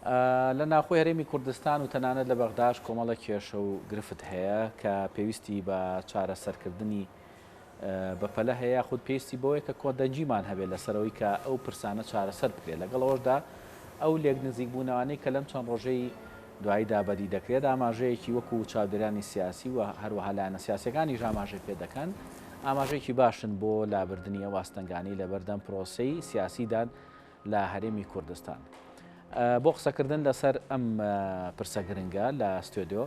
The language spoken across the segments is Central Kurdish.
لە ناخۆی هەرێمی کوردستان و تەنانەت لە بەغداش کۆمەڵە کێشە و گرفت هەیە کە پێویستی بە چارەسەرکردنی بەپەلە هەیە خودت پێویستی بۆیە کە کۆدەنجیمان هەبێت لەسەرەوەی کە ئەو پرسانە چارەسەر بکرێت لەگەڵەوەشدا ئەو لێک نزیک بوونەوەی کە لەم چەند ڕۆژەی دواییدا بەدی دەکرێت ئاماژەیەکی وەکو چاودێرانی سیاسی و هەروەها لایەنە سیاسەکانی ئاماژەی پێ دەکەن ئاماژەیەکی باشن بۆ لابردننی ئەو واستەنگانی لە بەردەم پرۆسی سیاسیدان لە هەرێمی کوردستان. بۆ قسەکردن لەسەر ئەم پرسە گرنگە لە ستۆدیۆ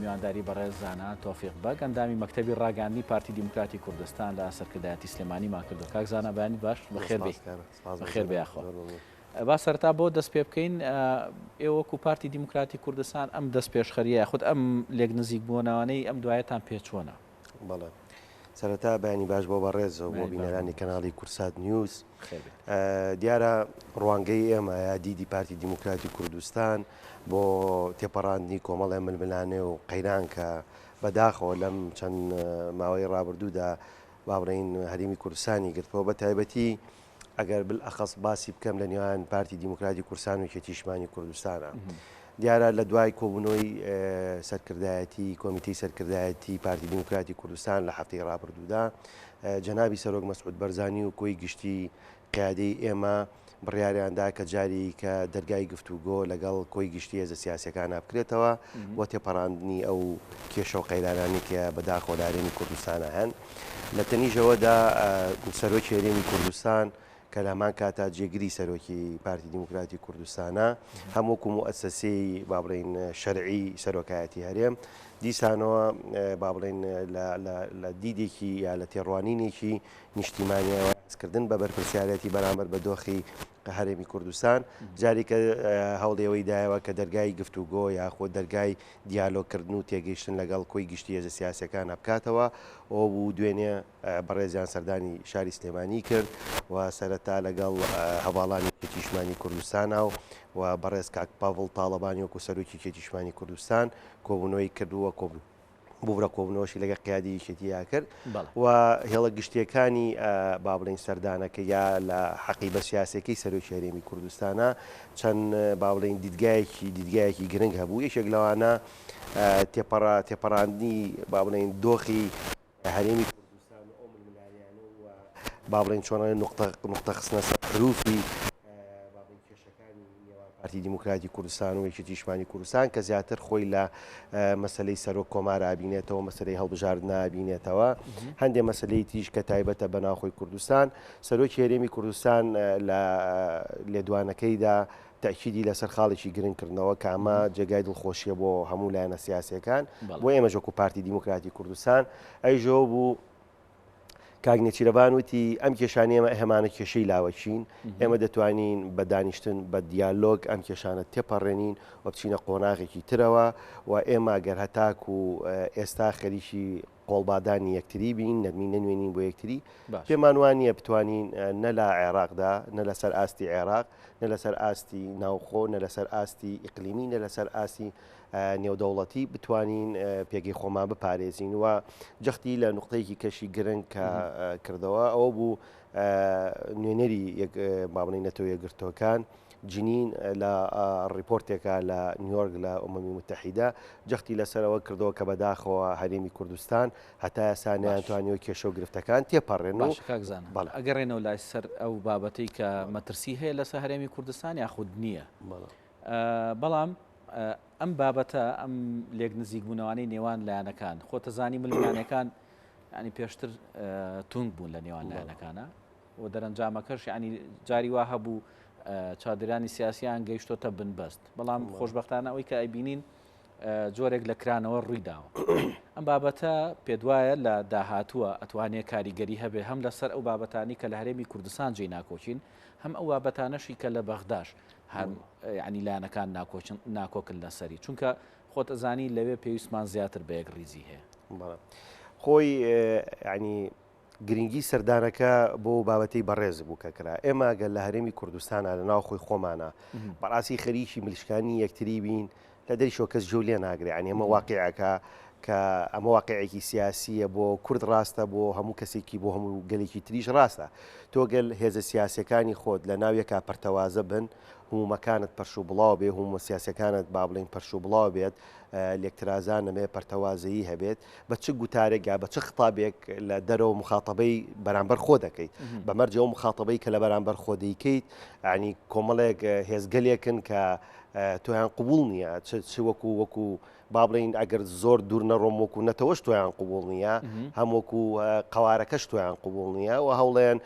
میوانداری بەڕێزانە تۆفیق بەگ ئەندامی مەکتەبی ڕاگەاندنی پارتی دیموکراتی کوردستان لە سەرکردایەتی سلێمانیمان کردو. کاکزانە بەیانی باش بەخێر بێخۆ. با سەرتا بۆ دەست پێ بکەین ئێوەکو پارتی دیموکراتی کوردستان ئەم دەست پێشخەریە خودت ئەم لێک نزیک بوونەوەی ئەم دوایەتان پێچوونە. بەڵێ سەرەتا بەیانی باش بۆ بەڕێزەوە بۆ بینەرانی کەناڵی کورسات نیوز. دیارە ڕوانگەی ئێمە یا دیدی پارتی دیموکراتی کوردستان بۆ تێپەڕاندنی کۆمەڵێ ململانێ و قەیران کە بەداخەوە لەم چەند ماوەی ڕابردوودا باڕێین هەرێمی کوردستانی گرتەوە بە تایبەتی ئەگەر بالئەخەس باسی بکەم لە نێوان پارتی دیموکراتی کوردستان و یەکێتیشمانی کوردستانە. دیارە لە دوای کۆبوونەوەی سەرکردایەتی کۆمیتەی سەرکردایەتی پارتی دیموکراتی کوردستان لە هەفتەی ڕابردوودا جەنابی سەرۆک مەسعود بەرزانی و کۆی گشتی قیادەی ئێمە بڕیاریاندا کە جاری کە دەرگای گفتوگۆ لەگەڵ کۆی گشتی هێزە سیاسەکان بکرێتەوە بۆ تێپەڕاندنی ئەو کێشە و قەیرانانی کە بەداخۆ لە هەرێمی کوردستانە هەن. لە تەنیژەوەدا سەرۆکی هەرێمی کوردستان کە لامان کاتا جێگری سەرۆکی پارتی دیموکراتی کوردستانە هەمووکو موئەسسەسەی با بڵێن شەرعی سەرۆکایەتی هەرێم دیسانەوە با بڵێن لە دیدێکی یا لە تێڕوانینێکی نیشتیمانیەوەکردن بە بەرپرسیارەتی بەرامبەر بە دۆخی هەرێمی کوردستان جارێکە هەوڵێەوەی دایەوە کە دەرگای گفتوگۆ یاخۆ دەرگای دیالۆگکردن و تێگەیشتن لەگەڵ کۆی گشتی هێزە سیاسەکان بکاتەوە ئەو بوو دوێنێ بەڕێزیان سەردانی شاری سلێمانی کرد و سەرەتا لەگەڵ هەواڵانی کێتیشمانی کوردستانە و بەڕێز کاک پاڤڵ تاڵەبانی وەکو سەرۆکی کێتیشمانی کوردستان کۆبوونەوەی کردووە بوورە کۆبنەوەشی لەگە قیادی یەکێتیا کرد و هێڵە گشتیەکانی با بڵێن سەردانەکە یا لە حەقی بە سیاسەکەی سەرۆکی هەرێمی کوردستانە چەند با بڵێن دیدگایەکی گرنگ هەبوو. یەکێک لەوانە تێپەڕاندنی با بڵێن دۆخی هەرێمی کوردستان ئەو ململانیانە و با بڵێن چۆنە نوقتە خستنە سەر حروفی پارتی دیموکراتی کوردستان و یەکێتیشمانی کوردستان کە زیاتر خۆی لە مەسلەی سەرۆک کۆمار ئابینێتەوە مەسلەی هەڵبژاردن ئابینێتەوە هەندێک مەسلەی تریش کە تایبەتە بەناوخۆی کوردستان سەرۆکی هەرێمی کوردستان لە لێدوانەکەیدا تاکیدی لەسەر خاڵێکی گرنگکردنەوە کە ئەمە جێگای دڵخۆشیە بۆ هەموو لایەنە سیاسیەکان بۆ ئێمە ژۆکو پارتی دیموکراتی کوردستان ئەیژۆ بوو کاک نێچیرەبان وتی ئەم کێشانی ئێمە هەمانە کێشەی لاوەچین ئێمە دەتوانین بە دانیشتن بە دیالۆگ ئەم کێشانە تێپەڕێنین و بچینە قۆناغێکی ترەوە و ئێمە گەر هەتاک و ئێستا خەریکی قۆڵبادانی یەکتری بین نەرمی نەنوێنین بۆ یەکتری پێمان وانە بتوانین نە لە عێراقدا نە لەسەر ئاستی عێراق نە لەسەر ئاستی ناوخۆ نە لەسەر ئاستی ئیقلیمی نە لەسەر ئاستی نێودەوڵەتی بتوانین پێگەی خۆمان بپارێزین و جەختی لە نقطەیەکی کەشی گرنگ کە کردەوە ئەوە بوو نوێنەری با بڵێن نەتەوە یەکگرتووەکان جنین لە ڕیپۆرتێکە لە نیویۆرک لە ئومەمی متحیدە جەختی لەسەرەوە کردەوە کە بەداخەوە هەرێمی کوردستان هەتا ئێستا نەیانتوانیەوە کێشە و گرفتەکان تێپەڕێن و ئەگەڕێنەوە لای سەر ئەو بابەتەی کە مەترسی هەیە لەسەر هەرێمی کوردستان یاخود نییە بەڵام ئەم بابەتە ئەم لێک نزیک بوونەوەی نێوان لایەنەکان خۆتەزانی ململانەکان ینی پێشتر تونگ بوون لە نێوان لایەنەکانە و دەرەنجامەکەش ینی جاری وا هەبوو چادرانی سیاسیان گەیشتۆتە بنبەست بەڵام خۆشببختانە ئەوەی کە ئەیبینین جۆرێک لە کرانەوە ڕوویداوە ئەم بابەتە پێدوایە لە داهاتووە ئەتوانێت کاریگەری هەبێ هەم لەسەر ئەو بابەتانی کە لە هەرێمی کوردستان جێی ناکۆچین هەم ئەو بابەتانەشی کە لە بەغداش هەم ینی لایەنەکان ناکۆکن لەسەری چونکە خۆت ئەزانی لەوێ پێویستمان زیاتر بە یەک ڕیزی هەیە خۆی ینی گرنگی سەردانەکە بۆ بابەتەی بەڕێز بوو کە کرا ئێمە گەل لە هەرێمی کوردستانە لە ناو خۆی خۆمانە بەڕاستی خەریکی ملیشکانی یەکتری بین لە دەریشەوە کەس جێ لێ ناگرێ ینی ئەمە واقعەکە کە ئەمە واقعێکی سیاسیە بۆ کورد ڕاستە بۆ هەموو کەسێکی بۆ هەموو گەلێکی تریش ڕاستە تۆ گەل هێزە سیاسەکانی خۆت لە ناویەکە پەرتەوازە بن هومەکانت پەرش و بڵاو بێ هومە سیاسەکانت با بڵین پەرش و بڵاو بێت لێکترازان نەبێ پەرتەوازایی هەبێت بە چ گوتارێک یا بە چ خطابێک لە دەرەوە مخاطبەی بەرامبەر خۆ دەکەیت بەمەرجەوە مخاطبەی کە لە بەرامبەر خۆ دەیکەیت ینی کۆمەڵێک هێزگەلێکن کە تۆیان قوبوڵ نییە چ وەکو با بڵین ئەگەر زۆر دوور نەڕۆم وەکو نەتەوەش تۆیان قوبوڵ نییە هەم وەکو قەوارەکەش تۆیان قوبوڵ نییە و هەوڵێن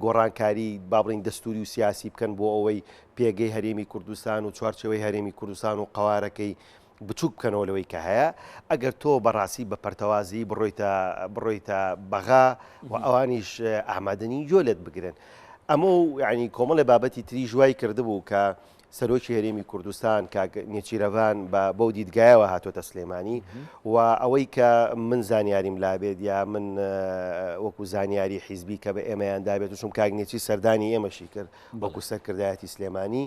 گۆڕانکاری با بڵین دەستوری و سیاسی بکەن بۆ ئەوەی پێگەی هەرێمی کوردستان و چوارچەوەی هەرێمی کوردستان و قەوارەکەی بچووک بکەنەوە لەوەی کە هەیە ئەگەر تۆ بەڕاستی بە پەرتەوازی بڕۆیتە بەغا و ئەوانیش ئامادەنی جۆ لێت بگرن ئەمە و یعنی کۆمەڵی بابەتی تری ژوای کردبوو کە سەرۆکی هەرێمی کوردستان کاک نێچیرەڤان بەو دیدگایەوە هاتۆتە سلێمانی و ئەوەی کە من زانیاریم لابێت یا من وەکو زانیاری حیزبی کە بە ئێمەیان دابێت وشم کاک نێچی سەردانی ئێمەشی کرد وەکو سەرکردایەتی سلێمانی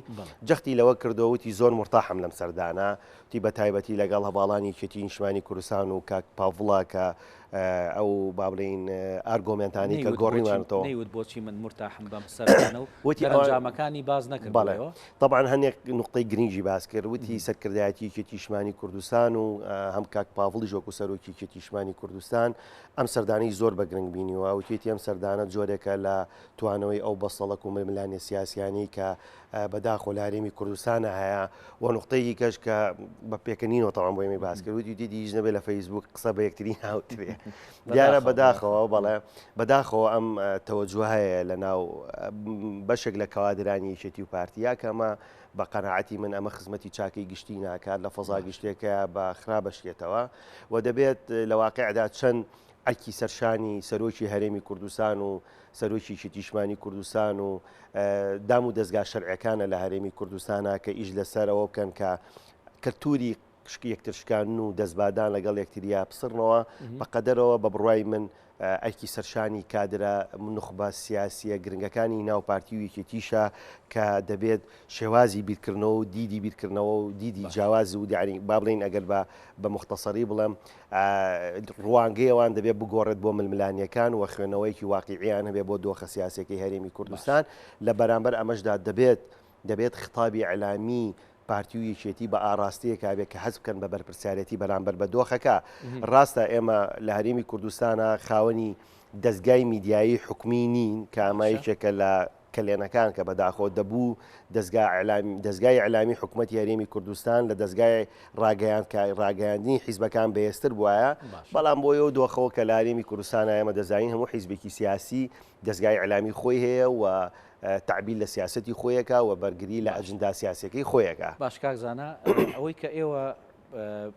جەختی لەوە کردەوەتی زۆر مرتاحم لەم سەردانە تی بە تایبەتی لەگەڵ هەواڵانی کێتی نیشتمانی کوردستان و کاک پاڤڵا کە ئەو با بڵین ئارگۆمنتانی کە گۆڕیوانەوە نەیوت بۆچی من مرتاحم بەم سەردانە و دەرەنجامەکانی باز نەکردەوە طبعا هەنێک نقطەی گرنگی باس کرد وتی سەرکردایەتی کێتی نیشتمانی کوردستان و هەم کاک پاڤڵیش وەکو سەرۆکی کێتی نیشتمانی کوردستان ئەم سەردانەی زۆر بە گرنگ بینیوە وتێتی ئەم سەردانە جۆرێکە لە توانەوەی ئەو بەسەڵک و ململانی سیاسیانی کە بەداخۆ لە هەرێمی کوردستانە هەیە و نقطەیەکی کەش کە بە پێکەنینەوە تەواو بۆ ئێمە باس کرد وتی دیدیش نەبێت لە فەیسبوک قسە بە یەکتری هاوترێ دیارە بەداخەوە بەڵێ بەداخەوە ئەم تەوەجوه هەیە لە ناو بەشێک لە کەوادرانی یەکێتی و پارتیا کەمە بە قەناعەتی من ئەمە خزمەتی چاکەی گشتی ناکات لە فەزا گشتێکە بە خراپ بەشێتەوە و دەبێت لە واقعدا چەند ئەرکی سەرشانی سەرۆکی هەرێمی کوردستان و سەرۆکی کێتی نیشتمانی کوردستان و دام و دەستگا شەرعیەکانە لە هەرێمی کوردستانە کە ئیش لەسەرەوە بکەن کە کەلتوری یەکترشکان و دەستبادان لەگەڵ یەکتریا بسڕنەوە بەقەدەرەوە بە بڕوای من ئەرکی سەرشانی کادرە نخبە سیاسیە گرنگەکانی ناو پارتی و یەکێتیشە کە دەبێت شێوازی بیرکردنەوە و دیدی بیرکردنەوە و دیدی جیاواز و دیاری با بڵین ئەگەر بە مختصری بڵێم ڕوانگەیەوان دەبێت بگۆڕێت بۆ ململانیەکان و خوێنەوەیکی واقعیان هەبێت بۆ دۆخە سیاسەکەی هەرێمی کوردستان لە بەرامبەر ئەمەشدا دەبێت خطابی ئەلامی پارتی و یەکێتی بە ئاراستەیە کابێت کە حەز بکەن بە بەرپرسیارەتی بەرامبەر بە دۆخەکە ڕاستە ئێمە لە هەرێمی کوردستانە خاوەنی دەستگای میدیایی حکومی نین کە ئەمایکێکە لە کلێنەکان کە بەداخۆ دەبوو دەستگای ئەلامی حکوومەتی هەرێمی کوردستان لە دەستگای ڕاگەیاندنی حیزبەکان بەهێزتر بووایە بەڵام بۆ ئەو دۆخەوە کە لە هەرێمی کوردستان ئێمە دەزانین هەموو حیزبێکی سیاسی دەستگای ئەلامی خۆی هەیە و تعبیل لە سیاسەتی خۆیەکە و بەرگری لە ئەجندا سیاسەکەی خۆیەکە باش کاک زانە ئەوەی کە ئێوە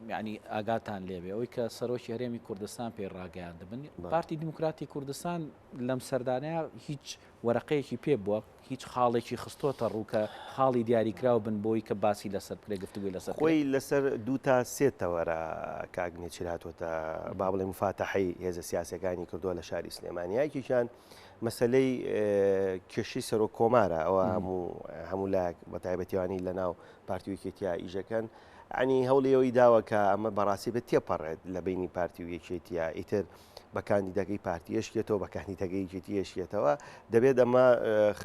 یعنی ئاگاتان لێبێ ئەوەی کە سەرۆکی هەرێمی کوردستان پێ ڕاگەیان دەبن پارتی دیموکراتی کوردستان لەم سەردانەیە هیچ وەرەقەیەکی پێ بووە هیچ خاڵێکی خستۆتە ڕووکە خاڵی دیاریکراوە بن بۆی کە باسی لەسەر بکرێ گفتوگوی لەسەر خۆی لەسەر 2 تا 3 تەوەرە کاگنێچیر هاتوۆتە با بڵێ مفاتەحەی هێزە سیاسەکانی کردووە لە شاری سلێمانیایکیشان مەسلەی کێشەی سەرۆک کۆمارە ئەوە هەموو لایەک بە تایبەتیوانی لە ناو پارتی و یەکێتیە ئیژەکەن عنی هەوڵەوەی داوە کە ئەمە بەڕاستی بە تێپەڕێت لە بینی پارتی و یەکێتیە ئیتر بە کاندیدەکەی پارتیەشکێتەوە بە کاندیدەکەی یەکێتیەشکێتەوە دەبێت ئەمە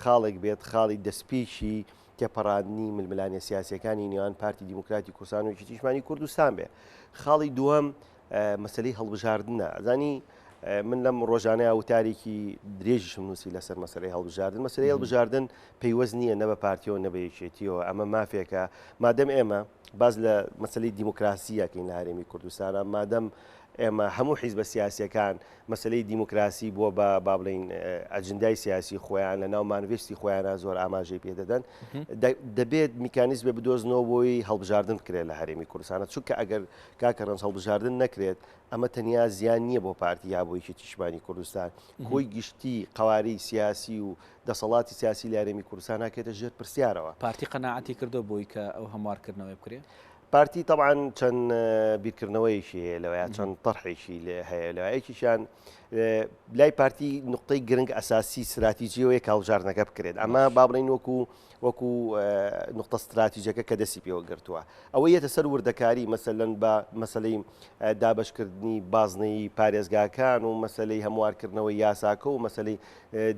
خاڵێک بێت خاڵی دەستپێکی تێپەڕاندنی ململانە سیاسەکانی نێوان پارتی دیموکراتی کوردستان و یەکێتی نیشتمانی کوردستان بێ خاڵی دووەم مەسلەی هەڵبژاردنە ئەزانی من لەم ڕۆژانەیە وتارێکی درێژیشم نووسی لەسەر مەسلەی هەڵبژاردن مەسلەی هەڵبژاردن پەیوەست نییە نە بە پارتیەوە نە بە یەکێتیەوە ئەمە مافێکە مادەم ئێمە باز لە مەسلەی دیموکراسیەکەین لە هەرێمی کوردستانە مادەم ئێمە هەموو حیزبە سیاسیەکان مەسلەی دیموکراسی بووە بە با بڵین ئەجندای سیاسی خۆیان لە ناو مانوێستی خۆیانە زۆر ئاماژەی پێدەدەن دەبێت میکانیزمێ بدۆزنەوە بۆی هەڵبژاردن بکرێت لە هەرێمی کوردستانە چونکە ئەگەر کاکە ڕەنج هەڵبژاردن نەکرێت ئەمە تەنیا زیان نییە بۆ پارتی یا بۆ یەکێتی نیشتمانی کوردستان کۆی گشتی قەوارەی سیاسی و دەسەڵاتی سیاسی لە هەرێمی کوردستان ناکرێتە ژێر پرسیارەوە پارتی قەناعەتی کردو بۆی کە ئەو هەموارکردنەوەی بکرێت پارتی طبعا چەند بیرکردنەوەیشی لەوەیە چەند طرحێکی هەیە لەوەیەکیشان لای پارتی نقطەی گرنگ ئەساسی استراتیژیەوەی هەڵبژاردنەکە بکرێت ئەمە با بڵین وەکو نقطە استراتیژەکە کە دەستی پێوە گرتووە ئەوە یەتە سەر وردەکاری مەسەلەن بە مەسلەی دابشکردنی بازنەی پارێزگاکان و مەسلەی هەموارکردنەوەی یاساکە و مەسلەی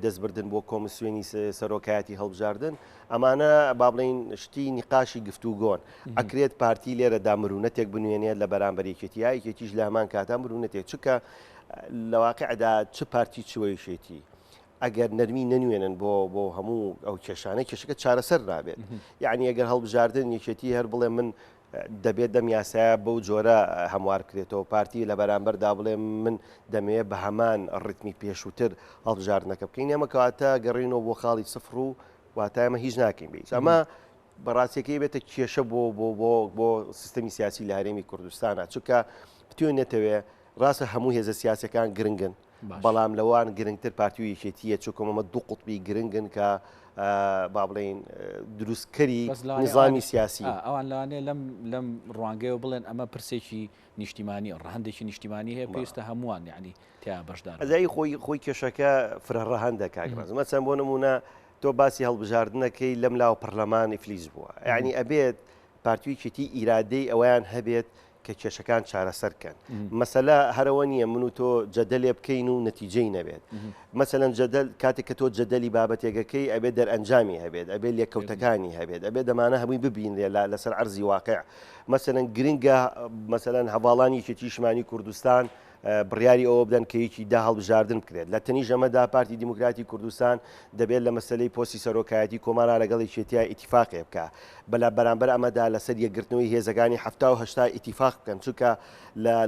دەستبردن بۆ کۆمسیۆنی سەرۆکایەتی هەڵبژاردن ئەمانە با بڵین شتی نیقاشی گفتوگۆن ئەکرێت پارتی لێرە دامرونەتێک بنوێنێت لە بەرامبەر یەکێتیش لە هەمان کاتان مرونەتێک چکە لە واقعدا چ پارتی چوەیشێتی ئەگەر نەرمی نەنوێنن بۆ هەموو ئەو کێشانەی کێشەکە چارەسەر نابێت یعنی ئەگەر هەڵبژاردن یەکێتی هەر بڵێ من دەبێت دەم یاسایە بەو جۆرە هەموار کرێتەوە پارتی لە بەرامبەردا بڵێ من دەمەوێت بە هەمان ڕتمی پێشووتر هەڵبژاردنەکە بکەین ئێمە کەواتە گەڕینەوە بۆ خاڵی سفر و واتایمە هیچ ناکەین بێت ئەمە بەڕاستیەکەی بێتە کێشە بۆ سیستەمی سیاسی لە هەرێمی کوردستانە چونکە بتوێنێتەوێ ڕاستە هەموو هێزە سیاسەکان گرنگن بەڵام لەوان گرنگتر پارتی و یەکێتیە چۆکەمەمە دوو قوتبی گرنگن کە با بڵێن دروستکەری نظامی سیاسی ئەوان لەوانەیە لەم ڕوانگەیەوە بڵێن ئەمە پرسێکی نیشتیمانی ڕەهندێکی نیشتیمانی هەیە پێویستە هەمووان یعنی تیا بەشدار ئەزایی خۆی کێشەکە فرەڕەهەندە کاگرز مەچەند بۆ نمونە تۆ باسی هەڵبژاردنەکەی لەم لاوە پەرلەمانی فلیز بووە یعنی ئەبێت پارتویکێتی ئیرادەی ئەویان هەبێت کە کێشەکان چارەسەرکەن مەسەلا هەرەوە نییە من و تۆ جەدەلێ بکەین و نەتیجەی نەبێت مەسەلەن جەدەل کاتێک کە تۆ جەدەلی بابەتێکەکەی ئەبێت دەرئەنجامی هەبێت ئەبێت لێکەوتەکانی هەبێت ئەبێت دەمانە هەمووی ببین لەسەر عەرزی واقع مەسەلەن گرنگە مەسەلەن هەواڵانی یەکێتی شمانی کوردستان بڕیاری ئەوە بدەن کە هیچی دا هەڵبژاردن بکرێت لە تەنی ژەمەدا پارتی دیموکراتی کوردستان دەبێت لە مەسلەی پۆستی سەرۆکایەتی کۆمارا لەگەڵ یەکێتیە ئیتیفاقێ بکە بەرامبەر ئەمەدا لەسەر یەکگرتنەوەی هێزەکانی 1970 ئیتیفاق بکەن چونکە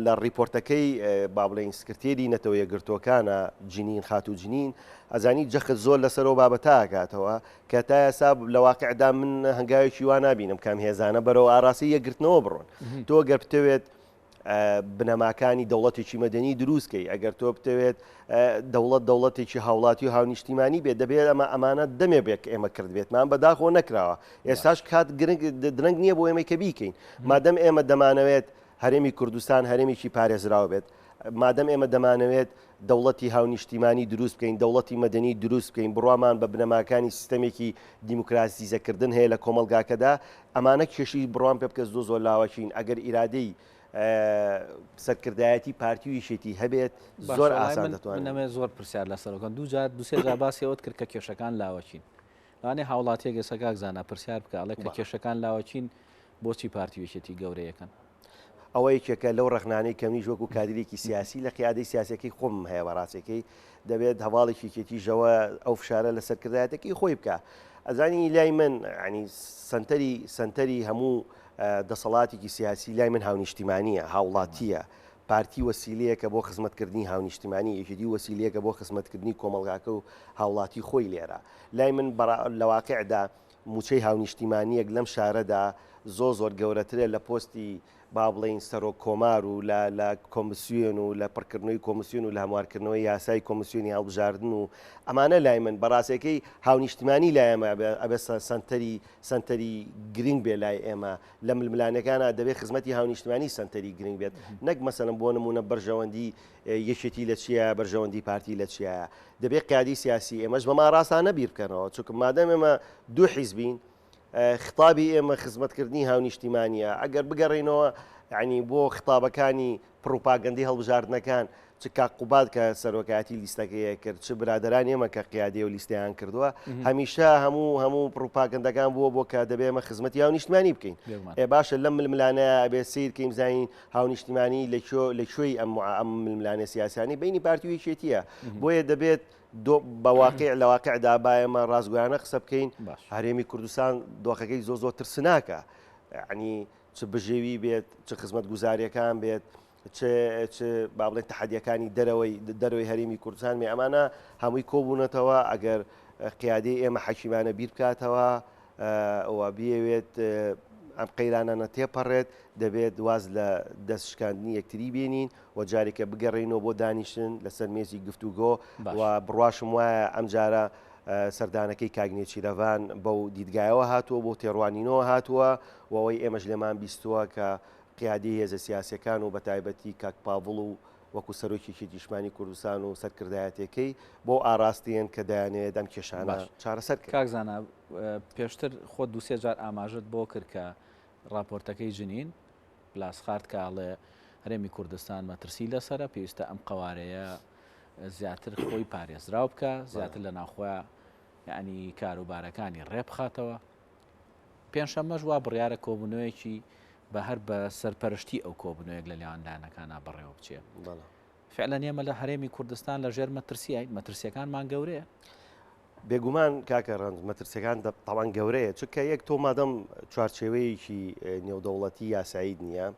لە ڕیپۆرتەکەی با بڵێن سکرتێری نەتەوە یەکگرتوەکانە جنین خات و جنین ئەزانی جەخت زۆر لەسەرەوە بابەتاکاتەوە کە تا ئێستا لە واقعدا من هەنگاوێکی وا نبینم کام هێزانە بەرەوە ئاراسی یەکگرتنەوە بڕۆن تۆ گەر بتەوێت بنەماکانی دەوڵەتێکی مەدەنی دروستکەی ئەگەر تۆ بتەوێت دەوڵەتێکی هاوڵاتی و هاونیشتیمانی بێت دەبێت ئەمانە دەمێ بێت ئێمە کرد بێتمان بەداخۆ نەکراوە ئێستاش کات درەنگ نییە بۆ ئێمە کە بیکەین مادەم ئێمە دەمانەوێت هەرێمی کوردستان هەرێمێکی پارێزراوە بێت مادەم ئێمە دەمانەوێت دەوڵەتی هاونیشتیمانی دروست بکەین دەوڵەتی مەدەنی دروست بکەین بڕوامان بە بنەماکانی سیستەمێکی دیموکراسیزەکردن هەیە لە کۆمەلگاکەدا ئەمانە کێشی بڕوان پێ بکەس زۆر لاوەچین ئەگەر ئیرادەی سەرکردایەتی پارتی و یەکێتی هەبێت زۆر ئاسان دەتوانێت نەمێ زۆر پرسیار لەسەرەکەن دوسێ جا باسیەوەت کرد کە کێشەکان لاوەچین لەوانێ هاوڵاتیە گەسەکە زانە پرسیار بکڵێ کە کێشەکان لاوەچین بۆچی پارتی و یەکێتی گەورەیەکەن ئەوە یەکێکە لەو ڕخنانەی کەمیش وەکو کادرێکی سیاسی لە قیادەی سیاسەکەی خۆم هەیە بەڕاستەکەی دەبێت هەواڵێکی کێتیژەوە ئەو فشارە لە سەرکردایەتەکەی خۆی بکە ئەزانی لای من ینی سنتەری هەموو دەسەڵاتێکی سیاسی لای من هاونیشتیمانیە هاوڵاتیە پارتی وەسیلەیەکە بۆ خزمەتکردنی هاونیشتیمانی یەکێتی وەسیلەیەکە بۆ خزمەتکردنی کۆمەلگاکە و هاوڵاتی خۆی لێرە لای من لە واقعدا موچەی هاونیشتیمانیەک لەم شارەدا زۆر گەورەترە لە پۆستی با بڵین سەرۆک کۆمار و لە کۆمسیۆن و لە پڕکردنەوەی کۆمسیۆن و لە هەموارکردنەوەی یاسای کۆمسیۆنی هەڵبژاردن و ئەمانە لای من بەڕاستەکەی هاونیشتیمانی لای ئێمە ئەبێ سنتەری گرنگ بێ لای ئێمە لە ململانەکانە دەبێت خزمەتی هاونیشتیمانی سنتەری گرنگ بێت نەک مەسەلەن بۆ نمونە بەرژەوەندی یەکێتی لە چیە بەرژەوەندی پارتی لە چیە دەبێت قیادی سیاسی ئێمەش بەما ڕاستانە بیر بکەنەوە چونکە مادەم ئێمە دوو حیزبین خطابی ئێمە خزمەتکردنی هاونیشتیمانیە ئەگەر بگەڕینەوە ینی بۆ خطابەکانی پروپاگەندی هەڵبژاردنەکان چ کاقوبات کە سەرۆکاتی لیستەکەیە کرد چ برادران ئێمە کە قیادێ و لیستیان کردووە هەمیشە هەموو پروپاگەندەکان بۆ کە دەبێ ئەمە خزمەتی هاونیشتیمانی بکەین باشە لەم ململانەیە ئەبێ سیر کەیم زانین هاونیشتیمانی لەکوێی ئەم ململانە سیاسانی بینی پارتی و یەکێتیە بۆیە دەبێت بەواقع لە واقعدا باەمە ڕازگویانە قسە بکەین هەرێمی کوردستان دۆخەکەی زۆر ترسناکە ینی چ بژێوی بێت چ خزمەت گوزاریەکان بێت چ با بڵێن تەحەدیەکانی دەرەوەی هەرێمی کوردستان مێ ئەمانە هەمووی کۆبوونەتەوە ئەگەر قیادەی ئێمە حەکیمانە بیر بکاتەوە ئەوە بیەوێت ئەم قەیرانانە تێپەڕێت دەبێت واز لە دەستشکاندنی یەکتری بێنین و جارێکە بگەڕێنەوە بۆ دانیشتن لەسەر مێزی گفتوگۆ و بڕواشم وایە ئەم جارە سەردانەکەی کاگنێکی رەڤان بەو دیدگایەوە هاتووە بۆ تێڕوانینەوە هاتووە و ئەوەی ئێمەش لێمان بیستووە کە قیادی هێزە سیاسەکان و بە تایبەتی کاک پاڤڵ و وەکو سەرۆکی شێتیشمانی کوردستان و سەرکردایەتەکەی بۆ ئاراستیان کە دەیانێت دەم کێشانە چارەسەر کاکزانە پێشتر خۆ دووسێ جار ئاماژت بۆ کرد کە راپۆرتەکەی جنین پلاسخارد کاڵێ هەرێمی کوردستان مەترسی لەسرە پێویستە ئەم قوارەیە زیاتر خۆی پارێزراو بکە زیاتر لە ناوخۆیان یعنی کاروبارەکانی ڕێبخاتەوە. پێنجشەممەش وا بڕیارە کۆبوونەوەیەکی بە هەر بە سەرپەرشتی ئەو کۆبوونەوەیەک لە لایەندانەکانە بەڕێوە بچێت. فعلەن ئێمە لە هەرێمی کوردستان لە ژێر مەترسیین، مەترسیەکانمان گەورەیە. بێگومان کاکە ڕەنج مەترسیەکان تاوان گەورەیە، چونکە یەک تۆ مادەم چوارچێوەیەکی نێودەوڵەتی یاسایی نییە،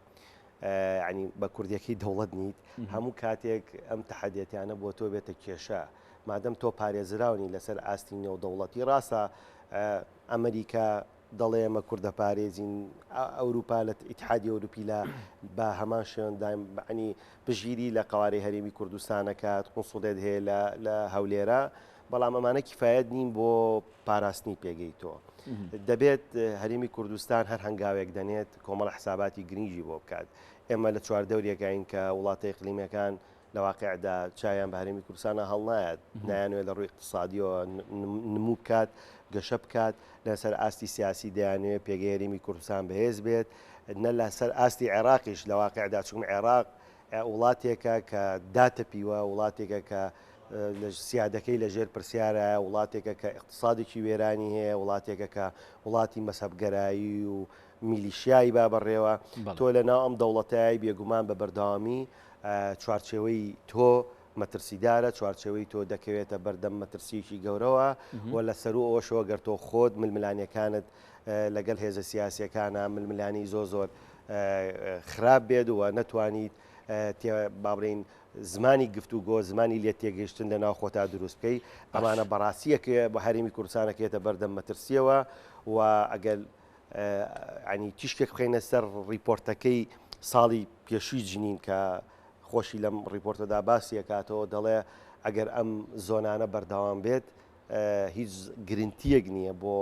ینی بە کوردیەکەی دەوڵەت نیت، هەموو کاتێک ئەم تەحەدیەتیانە بۆ تۆ بێتە کێشە، مادەم تۆ پارێزراونی لەسەر ئاستی نێودەوڵەتی. ڕاستە ئەمریکا دەڵێ ئێمە کوردە پارێزین، ئەوروپا لە ئیتحادی ئەوروپی لە بە هەمان شوێندایم ینی پژگیری لە قوارەی هەرێمی کوردستانەکات، قونسوڵێت هەیە لە هەولێرە، بەڵام ئەمانە کیفایەت نین بۆ پاراستنی پێگەی تۆ. دەبێت هەرێمی کوردستان هەر هەنگاوێک دەنێت کۆمەڵ حساباتی گرنگی بۆ بکات. ئێمە لە چواردەورێکین کە وڵاتە ئیقلیمیەکان لە واقعدا چایان بە هەرێمی کوردستانە هەڵنایەت، نایانوێت لە ڕووی اقتصادیەوە نمو بکات، گەشە بکات، لەسەر ئاستی سیاسی دەیانوێت پێگەی هەرێمی کوردستان بەهێز بێت، نە لەسەر ئاستی عێراقیش لە واقعدا، چون عێراق وڵاتێکە کە داتەپیوە، وڵاتێکە کە سیادەکەی لە ژێر پرسیارە، وڵاتێکە کە اقتصادێکی وێرانی هەیە، وڵاتێکە کە وڵاتی مەسەبگەرایی و میلیشیایی با بەڕێوە. تۆ لە ناو ئەم دەوڵەتایی بێگومان بە بەردەوامی چوارچێوەی تۆ مەترسیدارە، چوارچێوەی تۆ دەکەوێتە بەردەم مەترسیکی گەورەوە و لە سەرو ئەوەشەوە گەر تۆ خۆت ململانیەکانت لەگەڵ هێزە سیاسیەکانە ململانی زۆر خراپ بێت و نەتوانیت بابڕین زمانی گفتوگۆ، زمانی لێت تێگەیشتن لە ناو خۆتا دروست بکەی. ئەمانە بەڕاستیەکە بە هەرێمی کوردستانەکەێتە بەردەم مەترسیەوە و ئەگەر ینی تیشکێک بخینە سەر ڕیپۆرتەکەی ساڵی پێشووی جنین کە خۆشی لەم ڕیپۆرتەدا باسیە کاتەوە، دەڵێ ئەگەر ئەم زۆنانە بەردەوام بێت هیچ گرنگتیەک نییە بۆ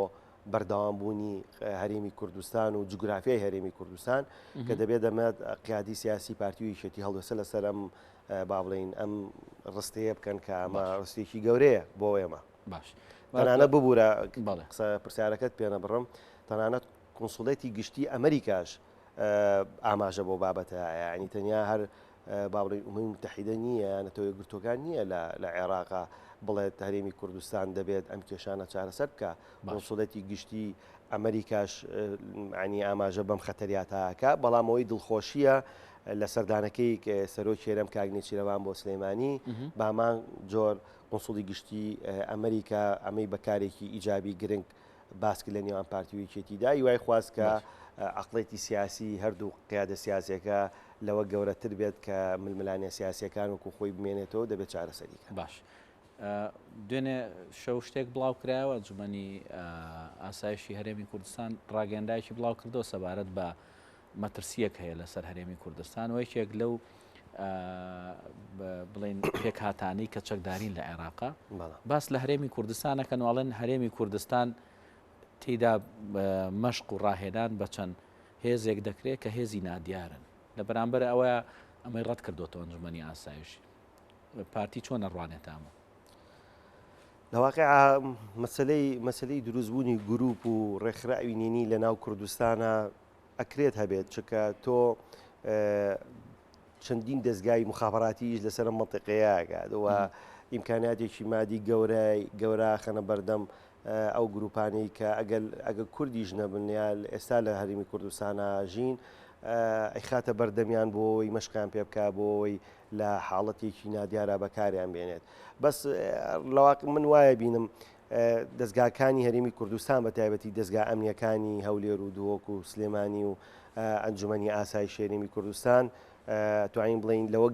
بەردەوامبوونی هەرێمی کوردستان و جوگرافیای هەرێمی کوردستان، کە دەبێت دەمێت قیادی سیاسی پارتی و یەکێتی هەڵوێسە لەسەر ئەم با بڵین ئەم ڕستەیە بکەن کە ئەمە ڕستێکی گەورەیە بۆ ئێمە. باش تەنانەت ببوورە قسە پرسیارەکەت پێنە بڕم، تەنانەت کۆنسوڵێتی گشتی ئەمریکاش ئاماژە بۆ بابەتە، ینی تەنیا هەر باڵی ئومەی متحیدە نییە، نەتەوەی گرتوەکان نییە لە عێراقا بڵێت هەرێمی کوردستان دەبێت ئەم کێشانە چارەسەر بکە. کۆنسوڵێتی گشتی ئەمریکاش عنی ئاماژە بەم خەتەریاتاکە، بەڵام ئەوەی دڵخۆشیە لە سەردانەکەی سەرۆکی هێرەم کاگنی چیرەوان بۆ سلەیمانی بامان جۆر قۆنسوڵی گشتی ئەمریکا ئەمەی بەکارێکی ئیجابی گرنگ باسکی لە نێوان پارتی و یەکێتیدا، وای خواست کە عقڵێتی سیاسی هەردوو قیادە سیاسەکە لەوە گەورەتر بێت کە ململانیە سیاسەکان وەکو خۆی بمێنێتەوە دەبێت چارەسەریکە. باش دوێنێ شەو شتێک بڵاو کرایەوە، جومەنی ئاسایشی هەرێمی کوردستان ڕاگەندایکی بڵاو کردەوە سەبارەت بە مەترسیەک هەیە لەسەر هەرێمی کوردستان، و یەکێک لەو بڵین پێکهاتانی کە چەکدارین لە عێراقا باس لە هەرێمی کوردستانەکەن، وڵێن هەرێمی کوردستان تێیدا مەشق و ڕاهێنان بە چەند هێزێک دەکرێت کە هێزی نادیارن. لە بەرامبەر ئەوە ئەمەی ڕەت کردوەوە ئەنجومەنی ئاسایشی پارتی چۆن ئەڕوانێت ئەمە؟ لە واقع مەسلەی دروستبوونی گروپ و ڕێکخراوی نینی لە ناو کوردستانە ئەکرێت هەبێت، چکە تۆ چەندین دەستگای مخابڕاتیش لەسەر منتیقەیەگاتەوە ئیمکاناتێکی مادی گەورە خەنە بەردەم ئەو گروپانەی کە ئەگەر کوردیش نەبنیا ئێستا لە هەرێمی کوردستانە ژین ئەیخاتە بەردەمیان بۆی مەشقیان پێ بکە بۆی لە حاڵەتێکی نادیارە بەکاریان بێنێت. بەس لەواقع من وایە بینم دەستگاکانی هەرێمی کوردستان بە تایبەتی دەستگا ئەمنیەکانی هەولێر و دووەک و سلێمانی و ئەنجومەنی ئاسایشی هەرێمی کوردستان توانین بڵین لەوە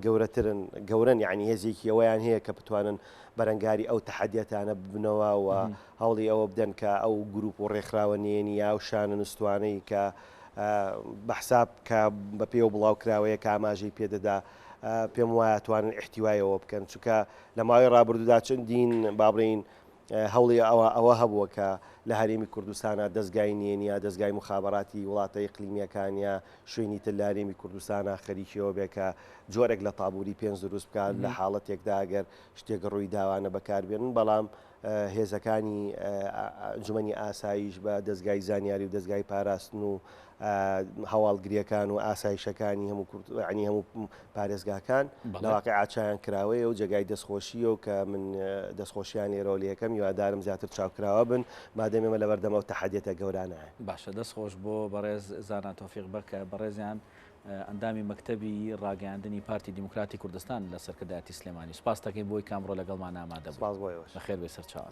گەورن، یعنی هێزێکی ئەوەیان هەیە کە بتوانن بەرەنگاری ئەو تەحەدیەتانە ببنەوە و هەوڵی ئەوە بدەن کە ئەو گروپ و ڕێکخراوە نێنی یا و شانە نووسوانەی کە بەحساب کە بە پێ و بڵاوکراوەیە کە ئاماژەی پێدەدا پێم وایە توانن احتیوایەوە بکەن، چونکە لە ماوەی ڕابردوودا چەندین بابڕین هەوڵی ئەوە هەبووە کە لە هەرێمی کوردستانە دەستگای نێنیە، دەستگای مخابراتی وڵاتە ئیقلیمیەکانیە شوێنی تر لە هەرێمی کوردستانە خەریکیەوە بێ کە جۆرێک لە تابووری پێنج دروست بکات لە حاڵەتێکدا ئەگەر شتێک ڕووی داوانە بەکاربێنن، بەڵام هێزەکانی ئەنجومەنی ئاسایش بە دەستگای زانیاری و دەستگای پاراستن و هەواڵگریەکان و ئاسایشەکانی هەموو پارێزگاکان لەواقع ئاچیان کراوەیە و جێگای دەستخۆشیە و کە من دەستخۆشییان لێرەوە لەکەم هیوادارم زیاتر چاوکراوە بن مادەمێمە لە بەردەمەوە تەحەدیەتە گەورانە. باشە دەستخۆش بۆ بەڕێز زانا تۆفیق بکە بەڕێزیان ئەندامی مەکتەبی ڕاگەیاندنی پارتی دیموکراتی کوردستان لە سەرکردایەتی سلێمانی سپاس دەکەین بۆی کامڕۆ لەگەڵمان ئامادە بوو. سپاس بۆیەوە. بەخێر بێ سەرچاو.